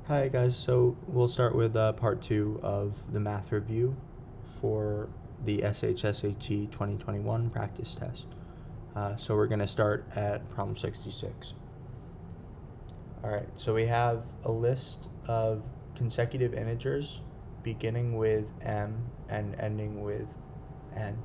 Hi guys, so we'll start with part 2 of the math review for the SHSAT 2021 practice test. So we're going to start at problem 66. Alright, so we have a list of consecutive integers beginning with m and ending with n.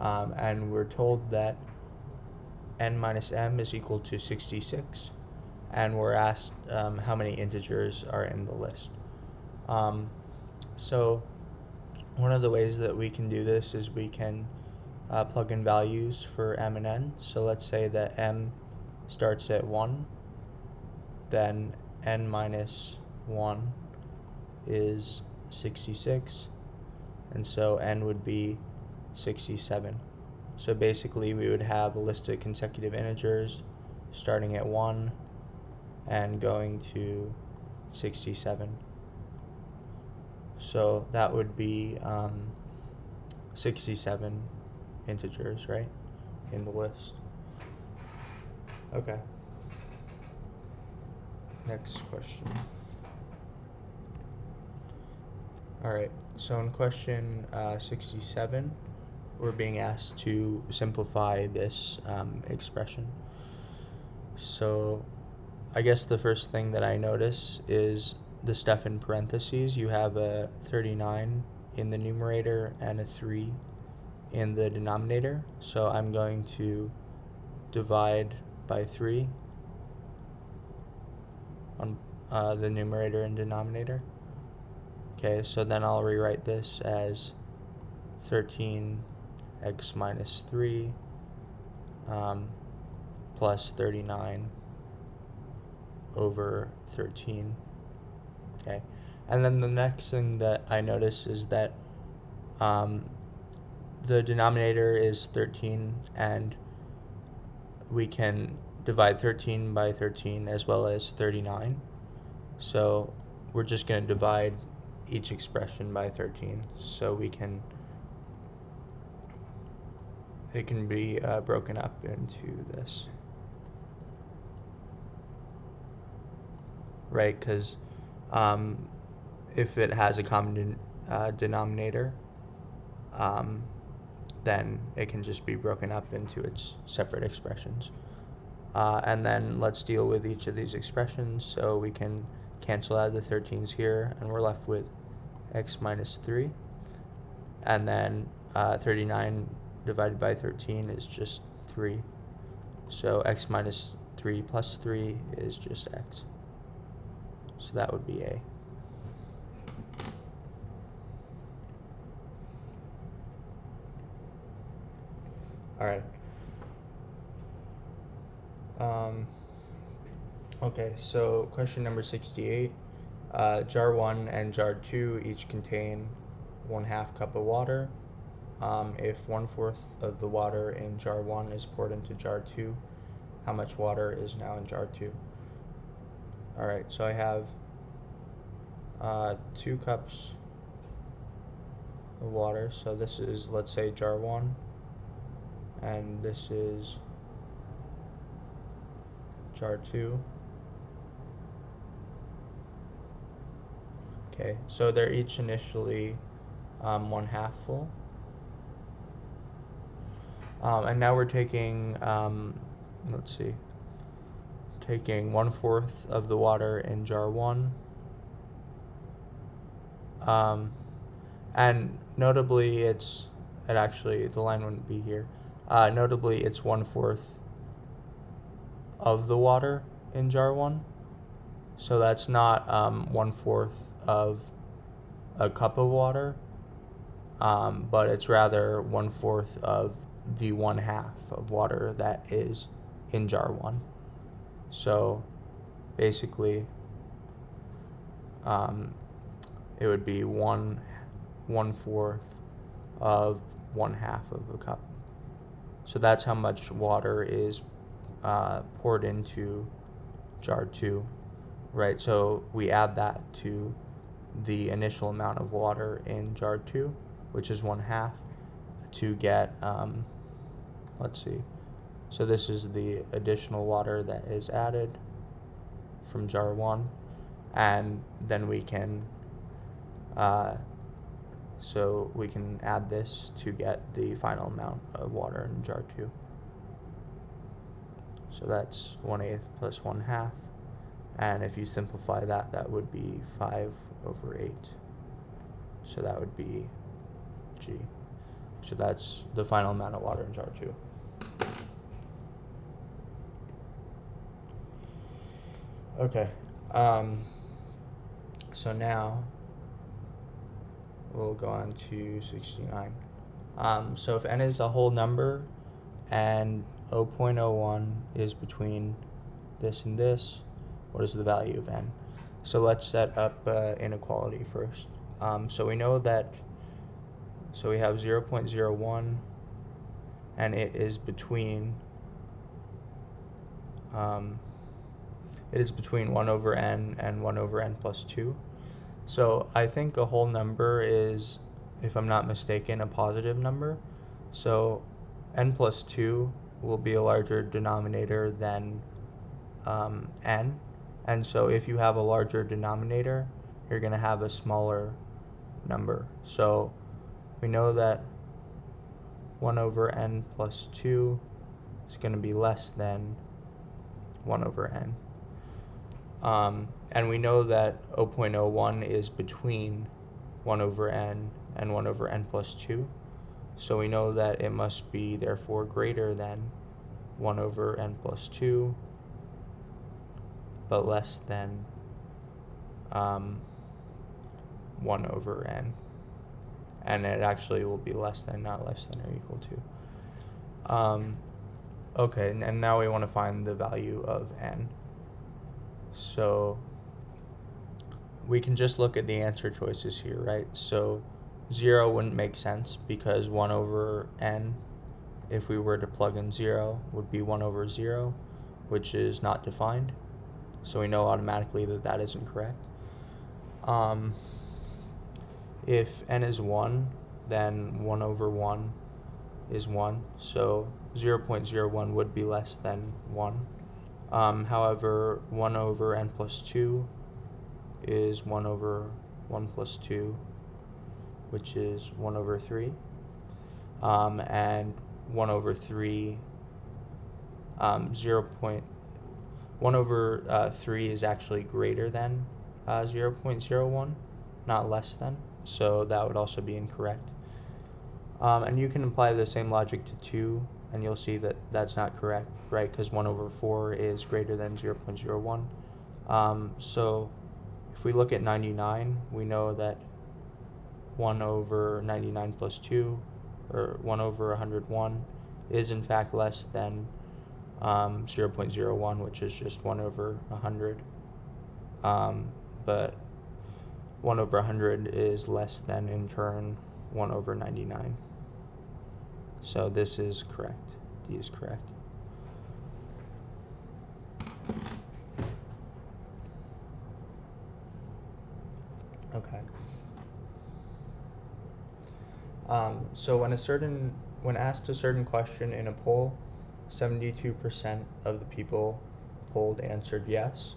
And we're told that n minus m is equal to 66, and we're asked how many integers are in the list. So one of the ways that we can do this is we can plug in values for m and n. So let's say that m starts at 1, then n minus 1 is 66, and so n would be 67. So basically we would have a list of consecutive integers starting at 1 and going to 67. So that would be 67 integers, right, in the list. Okay. Next question. Alright, so in question 67, we're being asked to simplify this expression. So I guess the first thing that I notice is the stuff in parentheses. You have a 39 in the numerator and a 3 in the denominator. So I'm going to divide by 3 on the numerator and denominator. Okay, so then I'll rewrite this as 13x minus 3 plus 39 over 13. Okay, and then the next thing that I notice is that the denominator is 13, and we can divide 13 by 13 as well as 39. So we're just going to divide each expression by 13, so it can be broken up into this, right? Because if it has a common denominator, then it can just be broken up into its separate expressions. And then let's deal with each of these expressions. So we can cancel out the 13s here, and we're left with x minus 3. And then 39 divided by 13 is just 3. So x minus 3 plus 3 is just x. So that would be A. Alright. Okay, so question number 68. Jar 1 and jar 2 each contain 1/2 cup of water. If 1/4 of the water in jar 1 is poured into jar 2, how much water is now in jar 2? Alright, so I have 2 cups of water. So this is, let's say, jar 1, and this is jar 2. Okay, so they're each initially 1/2 full. And now we're taking, taking 1/4 of the water in jar 1. And notably the line wouldn't be here. Notably, it's 1/4 of the water in jar 1. So that's not 1/4 of a cup of water, but it's rather 1/4 of the 1/2 of water that is in jar 1. So basically, it would be 1/4 of 1/2 of a cup. So that's how much water is poured into jar 2, right? So we add that to the initial amount of water in jar 2, which is 1/2, to get, so this is the additional water that is added from jar 1, and then we can so we can add this to get the final amount of water in jar 2. So that's 1/8 plus 1/2, and if you simplify that, that would be 5/8. So that would be G. So that's the final amount of water in jar 2. Okay, so now we'll go on to 69. So if n is a whole number and 0.01 is between this and this, what is the value of n? So let's set up inequality first. So we know that, so we have 0.01, and it is between 1/n and 1/n plus 2. So I think a whole number is, if I'm not mistaken, a positive number. So n plus 2 will be a larger denominator than n. And so if you have a larger denominator, you're going to have a smaller number. So we know that 1/n plus 2 is going to be less than 1/n. And we know that 0.01 is between 1/n and 1/n plus 2. So we know that it must be therefore greater than 1/n plus 2, but less than 1/n. And it actually will be less than, not less than or equal to. Okay, and now we want to find the value of n. So we can just look at the answer choices here, right? So 0 wouldn't make sense because 1/n, if we were to plug in 0, would be 1/0, which is not defined. So we know automatically that that isn't correct. If n is 1, then 1/1 is 1. So 0.01 would be less than 1. However, 1/n plus 2 is 1/1 plus 2, which is 1/3. And 1/3, 1/3 is actually greater than 0.01, not less than. So that would also be incorrect. And you can apply the same logic to 2, and you'll see that that's not correct, right? Because 1/4 is greater than 0.01. So if we look at 99, we know that 1/99 plus 2, or 1/101, is in fact less than 0.01, which is just 1/100. But 1/100 is less than, in turn, 1/99. So this is correct. D is correct. Okay. So when asked a certain question in a poll, 72% of the people polled answered yes.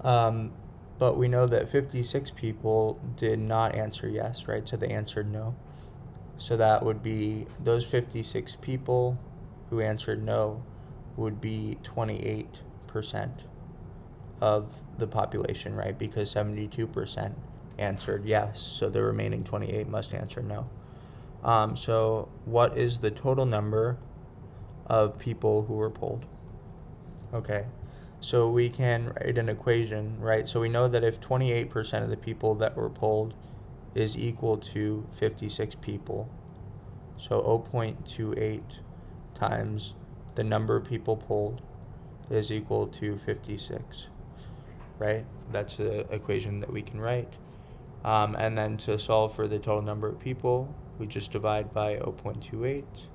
But we know that 56 people did not answer yes, right? So they answered no. So that would be, those 56 people who answered no would be 28% of the population, right? Because 72% answered yes, so the remaining 28 must answer no. So what is the total number of people who were polled? Okay, so we can write an equation, right? So we know that if 28% of the people that were polled is equal to 56 people, so 0.28 times the number of people polled is equal to 56, right? That's the equation that we can write. And then to solve for the total number of people, we just divide by 0.28.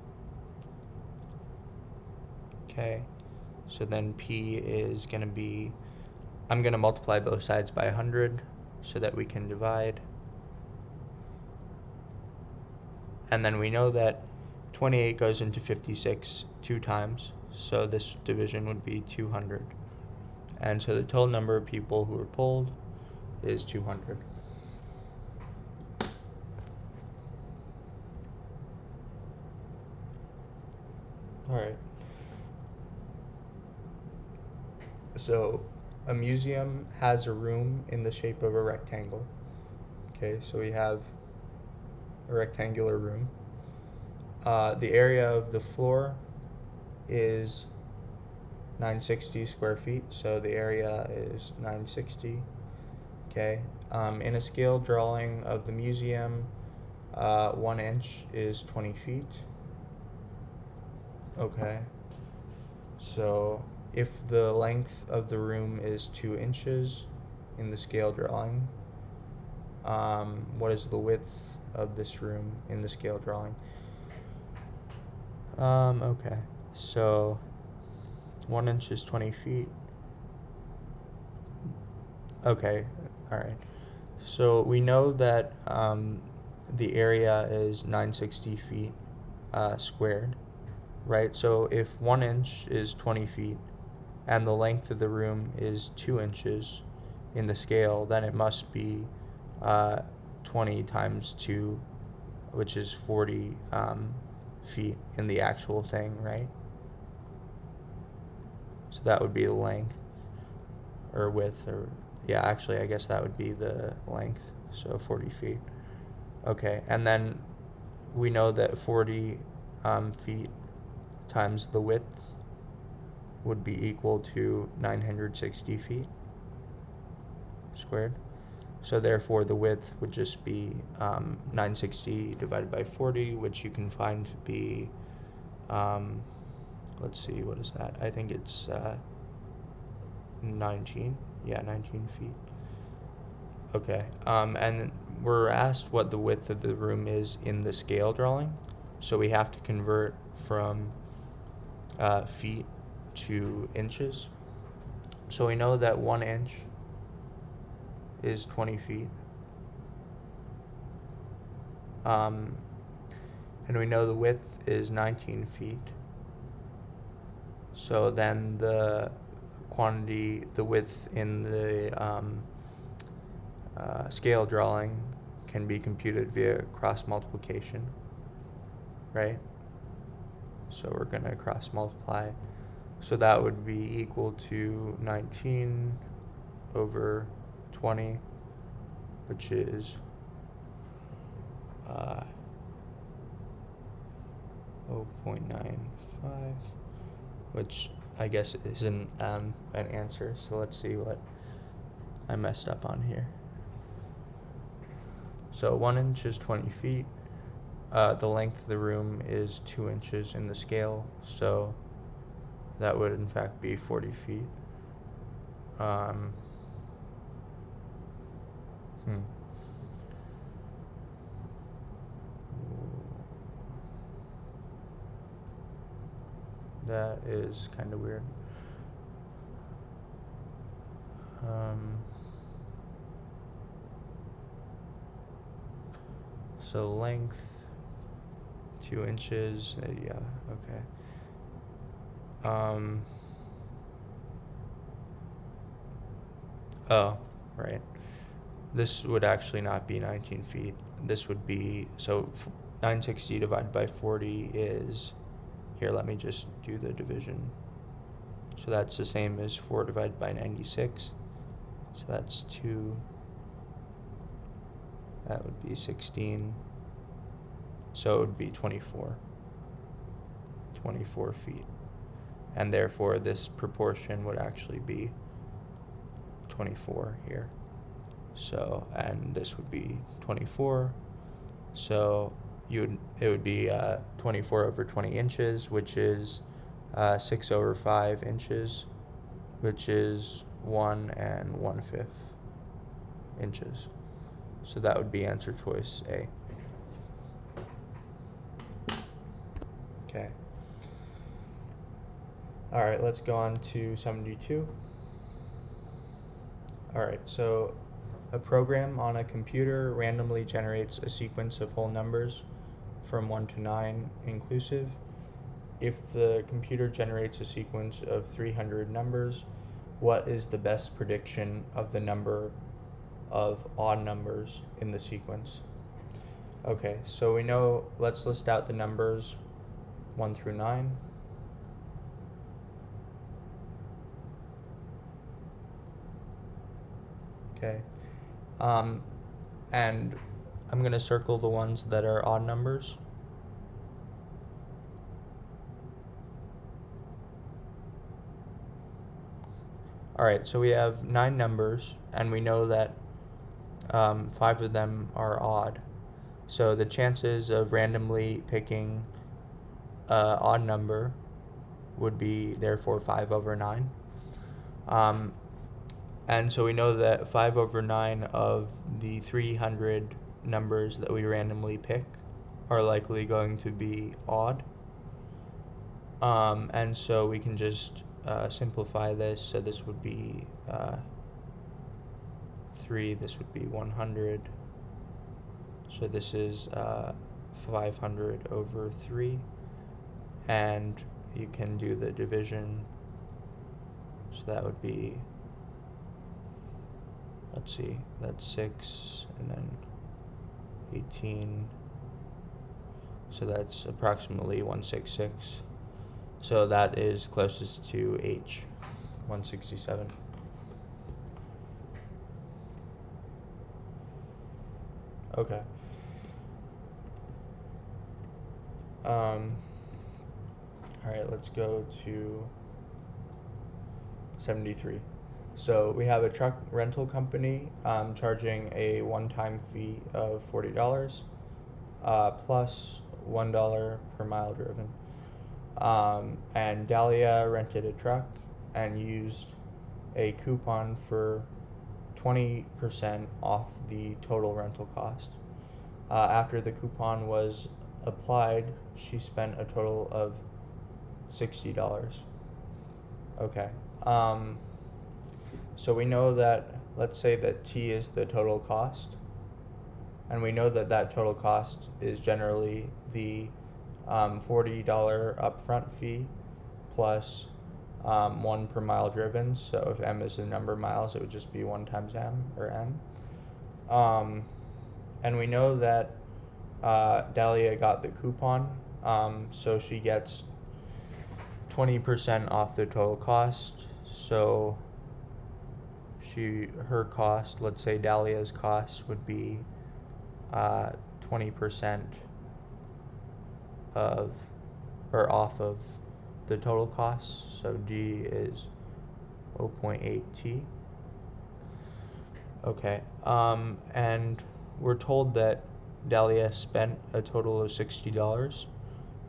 Okay, so then P is going to be, I'm going to multiply both sides by 100 so that we can divide. And then we know that 28 goes into 56 2 times, so this division would be 200. And so the total number of people who were polled is 200. All right. So a museum has a room in the shape of a rectangle. Okay, so we have a rectangular room. The area of the floor is 960 square feet, so the area is 960. Okay. In a scale drawing of the museum, 1 inch is 20 feet. Okay. So if the length of the room is 2 inches in the scale drawing, what is the width of this room in the scale drawing? Okay. So 1 inch is 20 feet. Okay. All right. So we know that the area is 960 feet squared, right? So if 1 inch is 20 feet and the length of the room is 2 inches in the scale, then it must be 20 times 2, which is 40 feet in the actual thing, right? So that would be the length or width, or yeah, actually, I guess that would be the length, so 40 feet. Okay, and then we know that 40 feet times the width would be equal to 960 feet squared. So therefore, the width would just be 960 divided by 40, which you can find to be, let's see, what is that? I think it's 19. Yeah, 19 feet. Okay. And we're asked what the width of the room is in the scale drawing. So we have to convert from feet to inches. So we know that 1 inch is 20 feet. And we know the width is 19 feet. So then the quantity, the width in the scale drawing can be computed via cross multiplication, right? So we're going to cross multiply. So that would be equal to 19 over 20, which is 0.95, which I guess isn't an answer. So let's see what I messed up on here. So 1 inch is 20 feet. The length of the room is 2 inches in the scale, so that would in fact be 40 feet. That is kind of weird. So length 2 inches. Yeah. Okay. Oh, right. This would actually not be 19 feet. This would be, so 960 divided by 40 is, here, let me just do the division. So that's the same as 4 divided by 96. So that's 2. That would be 16. So it would be 24. 24 feet. And therefore, this proportion would actually be 24 here. So, and this would be 24. So it would be 24 over 20 inches, which is 6 over 5 inches, which is 1 1/5 inches. So that would be answer choice A. Okay. All right, let's go on to 72. All right, so a program on a computer randomly generates a sequence of whole numbers from 1 to 9 inclusive. If the computer generates a sequence of 300 numbers, what is the best prediction of the number of odd numbers in the sequence? Okay, so we know, let's list out the numbers 1 through 9. Okay, and I'm going to circle the ones that are odd numbers. Alright, so we have 9 numbers, and we know that 5 of them are odd. So the chances of randomly picking an odd number would be therefore 5 over 9. And so we know that 5 over 9 of the 300 numbers that we randomly pick are likely going to be odd. And so we can just simplify this. So this would be 3, this would be 100. So this is 500 over 3. And you can do the division. So that would be, let's see, that's 6, and then 18. So that's approximately 166. So that is closest to H, 167. Okay. All right, let's go to 73. So we have a truck rental company charging a one-time fee of $40 plus $1 per mile driven. And Dahlia rented a truck and used a coupon for 20% off the total rental cost. After the coupon was applied, she spent a total of $60. Okay. So we know that, let's say that T is the total cost, and we know that that total cost is generally the $40 upfront fee plus 1 per mile driven. So if M is the number of miles, it would just be 1 times M, or M. And we know that Dahlia got the coupon, so she gets 20% off the total cost. So her cost, let's say Dahlia's cost would be 20% of, or off of, the total cost. So D is 0.8 T. Okay, and we're told that Dahlia spent a total of $60.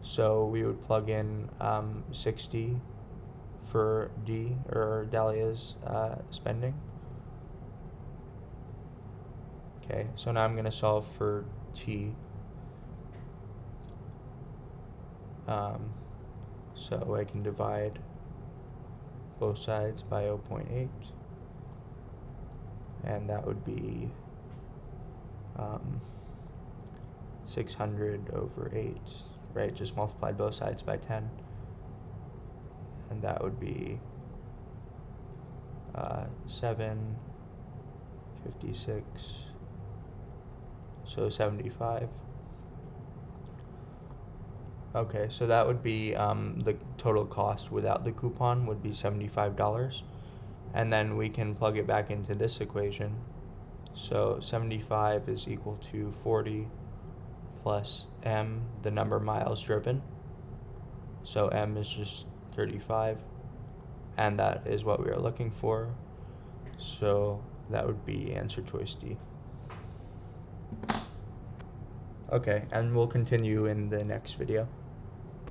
So we would plug in 60 for D, or Dahlia's spending. Okay, so now I'm going to solve for T. So I can divide both sides by 0.8, and that would be 600 over 8, right? Just multiply both sides by 10, and that would be 756, so 75. Okay, so that would be the total cost without the coupon would be $75. And then we can plug it back into this equation. So 75 is equal to 40 plus M, the number of miles driven. So M is just 35. And that is what we are looking for. So that would be answer choice D. Okay, and we'll continue in the next video.